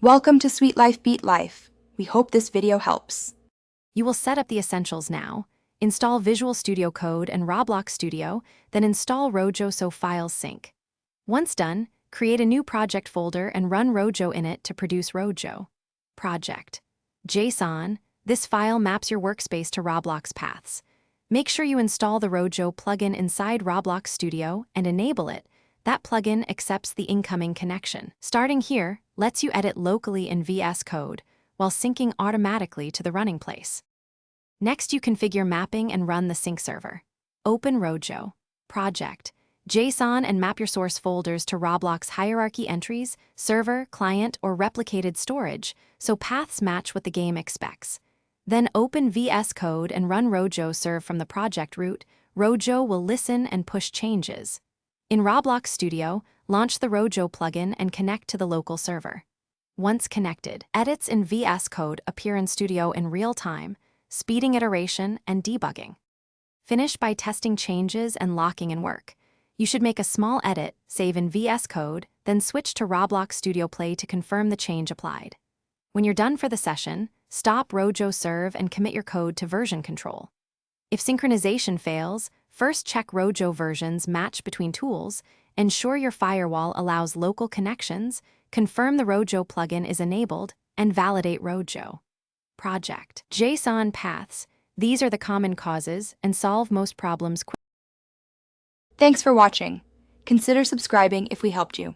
Welcome to Sweet Life Beat Life. We hope this video helps. You will set up the essentials now. Install Visual Studio Code and Roblox Studio, then install Rojo so files sync. Once done, create a new project folder and run Rojo in it to produce Rojo. Project. JSON. This file maps your workspace to Roblox paths. Make sure you install the Rojo plugin inside Roblox Studio and enable it. That plugin accepts the incoming connection. Starting here lets you edit locally in VSCode while syncing automatically to the running place. Next, you configure mapping and run the sync server. Open Rojo. Project. JSON and map your source folders to Roblox hierarchy entries, server, client, or replicated storage so paths match what the game expects. Then open VSCode and run Rojo serve from the project root. Rojo will listen and push changes. In Roblox Studio, launch the Rojo plugin and connect to the local server. Once connected, edits in VS Code appear in Studio in real time, speeding iteration and debugging. Finish by testing changes and locking in work. You should make a small edit, save in VS Code, then switch to Roblox Studio Play to confirm the change applied. When you're done for the session, stop Rojo serve and commit your code to version control. If synchronization fails, first check Rojo versions match between tools, ensure your firewall allows local connections, confirm the Rojo plugin is enabled, and validate Rojo. Project. JSON paths. These are the common causes and solve most problems quickly. Thanks for watching. Consider subscribing if we helped you.